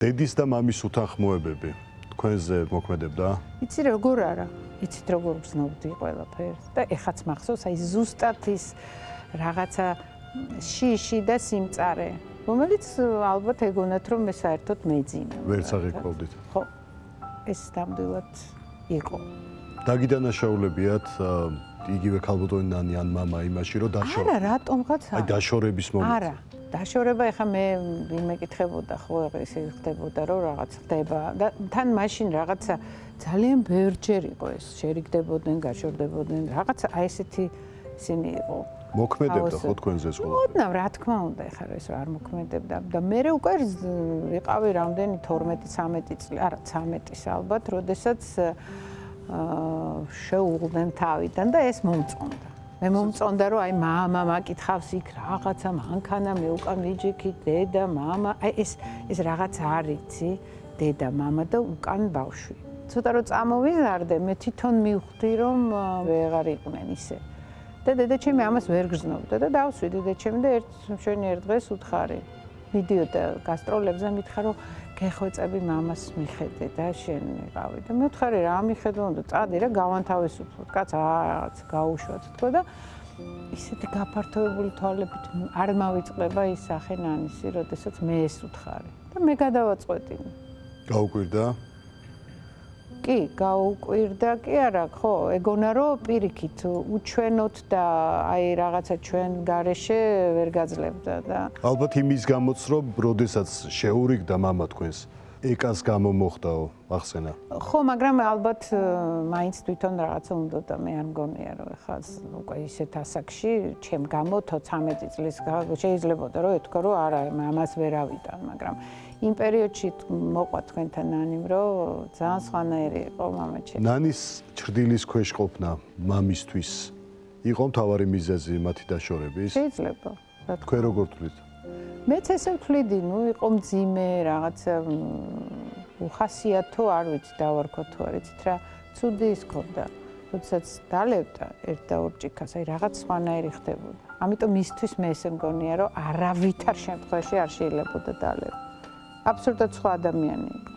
დედის და მამის უთანხმოებები თქვენზე მოქმედებდა? იცი როგორ არა, იცით როგორ გრძნობდი ყველაფერს და ეხაც მახსოვს აი ზუსტად ის რაღაცა შიში და სიმწარე, რომელიც ალბათ ეგონათ რომ მე საერთოდ მეძინა. ვერც აღიქვავდით. ხო, ეს ნამდვილად იყო. დაგიდანაშაულებიათ იგივე ქალბატონი ნანი ან მამა იმაში რომ დაშორება. არა, რატომღაც არა. აი დაშორების მომენტი. არა, დაშორება ეხა მე იმეკითხებოდა ხო ესე ხდებოდა რომ რაღაც ხდება და თან მაშინ რაღაცა ძალიან ბევრჯერ იყო ეს შერიგდებოდნენ, გაშორდებოდნენ, რაღაცა აი ესეთი ისინი იყო. მოქმედებდა ხო თქვენზე ეს ყველა? ოდნავ რა თქმა უნდა ეხა ეს არ მოქმედებდა და მე უკვე ვიყავი რამდენი 12-13 წელი, არა 13-ის ალბათ, როდესაც შეუღლდნენ თავიდან და ეს მომწონდა. მე მომწონდა რომ აი მამა მაკითხავს იქ რაღაცა მანქანა მე უკან ვიჯექი დედა მამა აი ეს რაღაც არიცი დედა მამა და უკან ბავშვი ცოტა რომ წამოვიზარდე მე თვითონ მივხვდი რომ ვეღარ იყვნენ ისე და დედაჩემი ამას ვერ გრძნობდა და დავსვი დედაჩემი და შენი ერთ დღეს უთხარი მიდიოდა გასტროლებზე მითხრა რომ გეხვეწები მამას მიხედე და შენ იყავი და მე ვთხარი რა მიხედო უნდა წადი რა გავანთავისუფლოთ კაც რაღაც გაუშვათ თქო და ისეთი გაფართოებული თვალებით არ მავიწყდება ის სახე ნანისი როდესაც მე ეს უთხარი და მე გადავაწყვეტი გაუკვირდა კი გაუკვირდა კი არა ხო ეგონა რომ პირიქით უჩვენოთ და აი რაღაცა ჩვენ გარეშე ვერ გაძლებდა და ალბათ იმის გამოც რომ როდესაც შეურიგდა მამა თქვენს ეკას გამო მოხდაო ახსენა ხო მაგრამ ალბათ მაინც თვითონ რაღაცა უნდა და მე არ მგონია რომ ეხლა უკვე ისეთ ასაკში ჩემ გამო 13 წლის შეიძლებოდა რომ ეთქვა რომ არა მამას ვერ ავიტან მაგრამ იმ პერიოდში მოყვა თქვენთან ნანიმ რომ ძალიან სხვანაირი იყო მამა ჩემი ნანის ჩრდილის ქვეშ ყოფნა მამისთვის იყო მთავარი მიზეზი მათი დაშორების შეიძლება თქვენ როგორ თვლით მეც ესე ვთვლიდი ნუ იყო მძიმე რაღაცა უხასიათო არ ვიცი დავარქვა თუ არ იცით რა ცუდი ის ქონდა როდესაც დალევდა ერთ და ორ ჭიქას აი რაღაც სხვანაირი ხდებოდა ამიტომ მისთვის მე ესე მგონია რომ არავითარ შემთხვევაში არ შეიძლებოდა დალევა აბსოლუტურად სხვა ადამიანი იყო